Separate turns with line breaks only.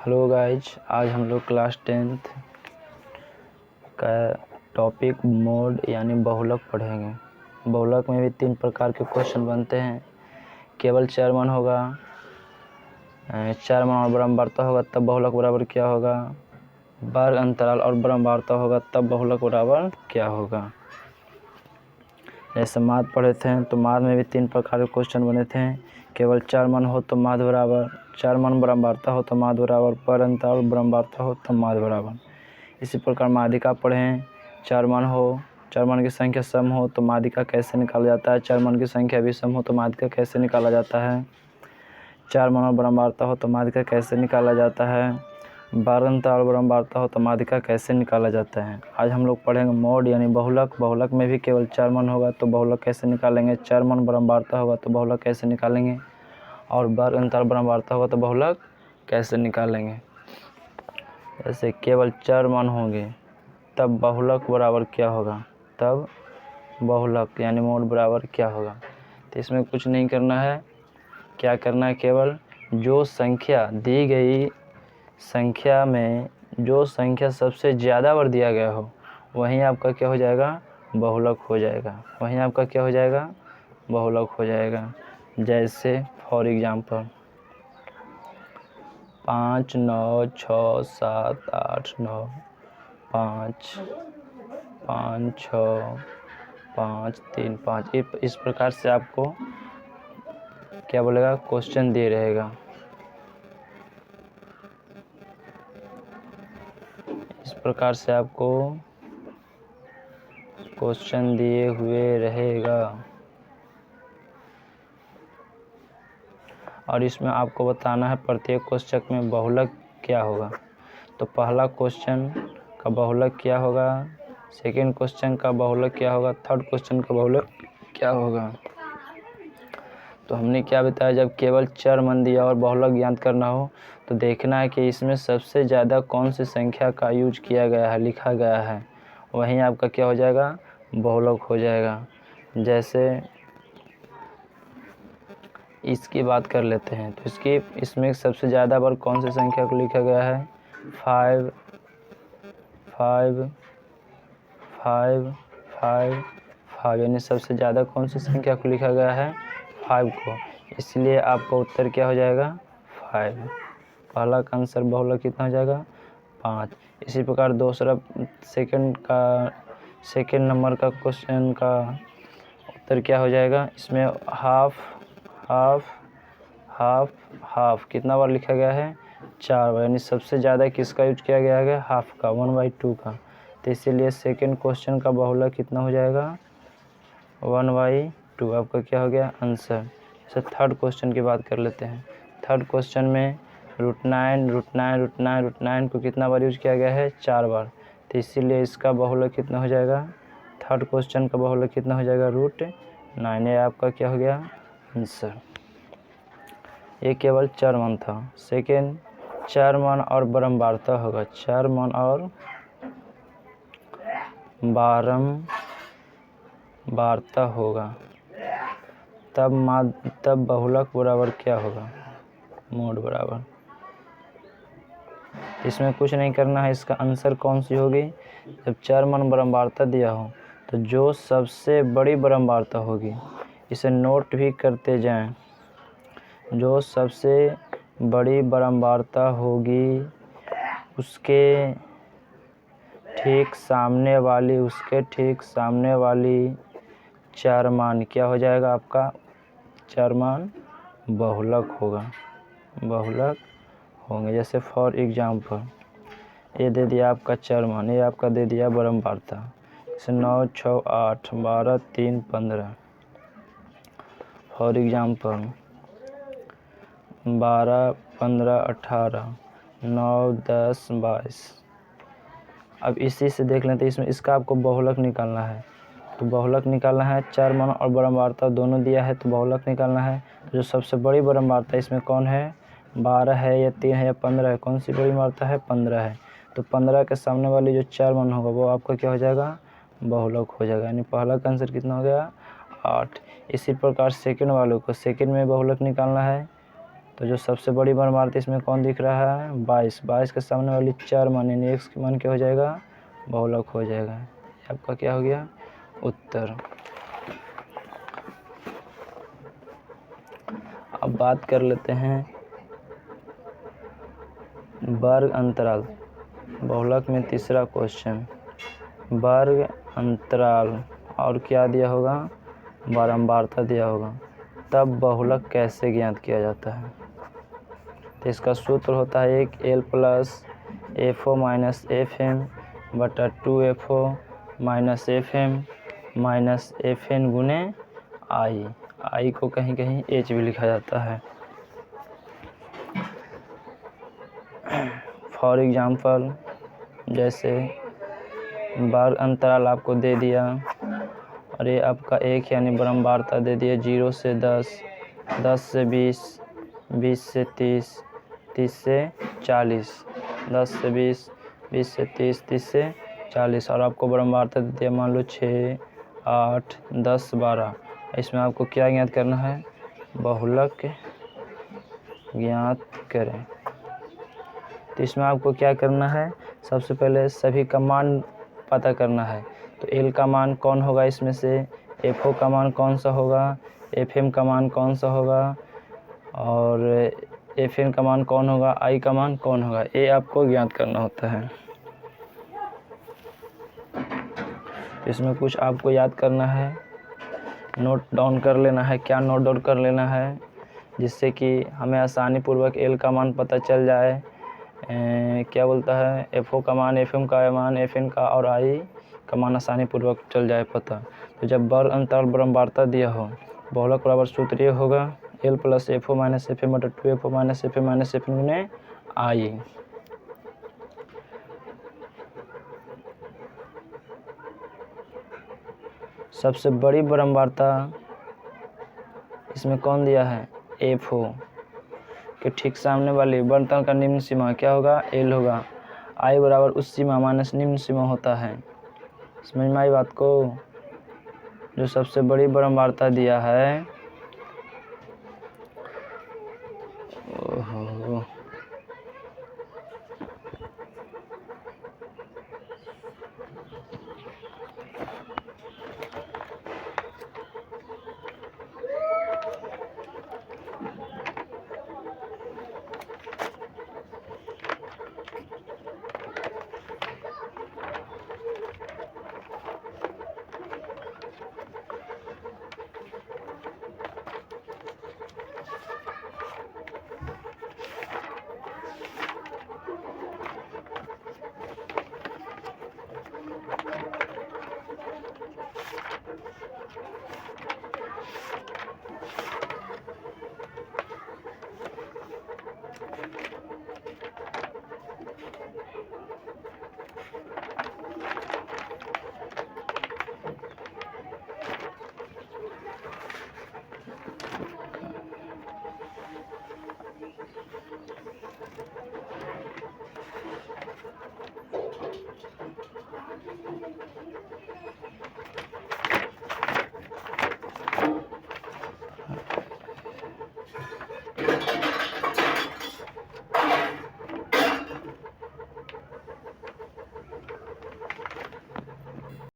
Hello guys, आज हम लोग क्लास 10th का टॉपिक मोड यानी बहुलक पढ़ेंगे। बहुलक में भी 3 प्रकार के क्वेश्चन बनते हैं। केवल चरमन होगा, चरमन और ब्रह्मवार्ता होगा तब बहुलक बराबर क्या होगा, वर्ग अंतराल और ब्रह्मवार्ता होगा तब बहुलक बराबर क्या होगा। जैसे माद पढ़े थे तो माद में भी 3 प्रकार के क्वेश्चन बने थे। केवल चरमन हो तो माद बराबर, चरमन ब्रह्मवार्ता हो तो माद बराबर, पर अंतराल ब्रह्मवार्ता हो तो माद बराबर। इसी प्रकार मादिका पढ़ें, चरमन हो, चरमन की संख्या सम हो तो मादिका कैसे निकाला जाता है, चरमन की संख्या भी सम हो तो मादिका कैसे निकाला जाता है, चरमन और ब्रह्मवार्ता हो तो मादिका कैसे निकाला जाता है, वर्ग अंतराल और ब्रह्मवार्ता हो तो मादिका कैसे निकाला जाता है। आज हम लोग पढ़ेंगे मोड यानी बहुलक। बहुलक में भी केवल चरमन होगा तो बहुलक कैसे निकालेंगे, चरमन ब्रह्मवार्ता होगा तो बहुलक कैसे निकालेंगे, और वर्ग अंतराल ब्रह्मवार्ता होगा तो बहुलक कैसे निकालेंगे। जैसे केवल चरमन होंगे तब बहुलक बराबर क्या होगा, तब बहुलक यानी मोड बराबर क्या होगा। तो इसमें कुछ नहीं करना है, क्या करना है, केवल जो संख्या दी गई संख्या में जो संख्या सबसे ज़्यादा बार दिया गया हो वहीं आपका क्या हो जाएगा, बहुलक हो जाएगा। वहीं आपका क्या हो जाएगा, बहुलक हो जाएगा। जैसे फॉर एग्जांपल 5 9 6 7 8 9 5 5 6 5 3 5 इस प्रकार से आपको क्या बोलेगा, क्वेश्चन दिए रहेगा। इस प्रकार से आपको क्वेश्चन दिए हुए रहेगा और इसमें आपको बताना है प्रत्येक क्वेश्चन में बहुलक क्या होगा। तो पहला क्वेश्चन का बहुलक क्या होगा, सेकंड क्वेश्चन का बहुलक क्या होगा, थर्ड क्वेश्चन का बहुलक क्या होगा। तो हमने क्या बताया, जब केवल चरमन दिया और बहुलक ज्ञात करना हो तो देखना है कि इसमें सबसे ज़्यादा कौन सी संख्या का यूज किया गया है, लिखा गया है, वहीं आपका क्या हो जाएगा, बहुलक हो जाएगा। जैसे इसकी बात कर लेते हैं तो इसमें सबसे ज़्यादा बार कौन सी संख्या को लिखा गया है, 5 5 5 5 5 यानी सबसे ज़्यादा कौन सी संख्या को लिखा गया है, 5 को। इसलिए आपका उत्तर क्या हो जाएगा, 5। पहला का आंसर बहुलक कितना हो जाएगा, 5। इसी प्रकार दूसरा सेकंड नंबर का क्वेश्चन का उत्तर क्या हो जाएगा, इसमें हाफ हाफ हाफ हाफ कितना बार लिखा गया है, 4 बार। यानी सबसे ज़्यादा किसका यूज किया गया है, हाफ का, 1/2 का। तो इसीलिए सेकंड क्वेश्चन का बहुलक कितना हो जाएगा, 1/2 आपका क्या हो गया आंसर। जैसे थर्ड क्वेश्चन की बात कर लेते हैं। थर्ड क्वेश्चन में √9 को कितना बार यूज किया गया है, 4 बार। तो इसीलिए इसका बहुलक कितना हो जाएगा, थर्ड क्वेश्चन का बहुलक कितना हो जाएगा, √9। ये आपका क्या हो गया आंसर। ये केवल चरमन था। सेकेंड चरमन और ब्रह्मवार्ता होगा, चरमन और ब्रह्मवार्ता होगा तब बहुलक बराबर क्या होगा, मोड बराबर। इसमें कुछ नहीं करना है, इसका आंसर कौन सी होगी, जब चरमन ब्रह्मवार्ता दिया हो तो जो सबसे बड़ी ब्रह्मवार्ता होगी, इसे नोट भी करते जाएं, जो सबसे बड़ी ब्रह्मवार्ता होगी उसके ठीक सामने वाली चरमान क्या हो जाएगा, आपका चरमान बहुलक होगा, बहुलक होंगे। जैसे फॉर एग्जांपल ये दे दिया आपका चरमान, ये आपका दे दिया ब्रह्मवार्ता। जैसे 9 6 8 12 3 15। For example 12 15 18 9 10 22। अब इसी से देख लेते हैं, इसमें इसका आपको बहुलक निकालना है। तो बहुलक निकालना है, चरमन और ब्रह्मवार्ता दोनों दिया है तो बहुलक निकालना है। तो जो सबसे बड़ी ब्रह्मवार्ता इसमें कौन है, 12 है या 3 है या 15 है, कौन सी बड़ी वार्ता है, 15 है। तो 15 के सामने वाली जो चरमन होगा वो आपका क्या हो जाएगा, बहुलक हो जाएगा। यानी पहला का आंसर कितना हो गया, 8। इसी प्रकार सेकंड वालों को, सेकंड में बहुलक निकालना है तो जो सबसे बड़ी बर्मारता इसमें कौन दिख रहा है? 22। 22 के सामने वाली 4 मान यानी x के मान क्या हो जाएगा? बहुलक हो जाएगा। आपका क्या हो गया? उत्तर। अब बात कर लेते हैं वर्ग अंतराल। बहुलक में तीसरा क्वेश्चन, वर्ग अंतराल और क्या दिया होगा? बारंबारता दिया होगा। तब बहुलक कैसे ज्ञात किया जाता है? तो इसका सूत्र होता है एक L plus FO minus FM बटा 2FO minus FM minus FN गुने I को कहीं कहीं H भी लिखा जाता है। फॉर एग्जाम्पल, जैसे वर्ग अंतराल आपको दे दिया और ये आपका एक यानी बारंबारता दे दिया 0 से 10, 10 से 20, 20 से 30, 30 से 40, 10 से 20, 20 से 30, 30 से 40 और आपको बारंबारता दे दिया मान लो 6, 8, 10, 12। इसमें आपको क्या ज्ञात करना है? बहुलक ज्ञात करें। तो इसमें आपको क्या करना है? सबसे पहले सभी का मान पता करना है। तो L का मान कौन होगा इसमें से? FO का मान कौन सा होगा? FM का मान कौन सा होगा? और FN का मान कौन होगा? I का मान कौन होगा? ये आपको ज्ञात करना होता है। इसमें कुछ आपको याद करना है, नोट डाउन कर लेना है। क्या नोट डाउन कर लेना है? जिससे कि हमें आसानी पूर्वक L का मान पता चल जाए। क्या बोलता है? FO का मान, FM का मान, FN का और I का मान आसानी पूर्वक चल जाए पता। तो जब वर्ग अंतराल बारंबारता दिया हो, बहुलक बराबर सूत्र ये होगा L plus FO minus FM बटा 2FO minus FM minus FN गुने I। सबसे बड़ी बारंबारता इसमें कौन दिया है? FO के ठीक सामने वाली वर्तन का निम्न सीमा क्या होगा? L होगा। I बराबर उस सीमा माइनस निम्न सीमा होता है। समझ में आई बात को? जो सबसे बड़ी बारंबारता दिया है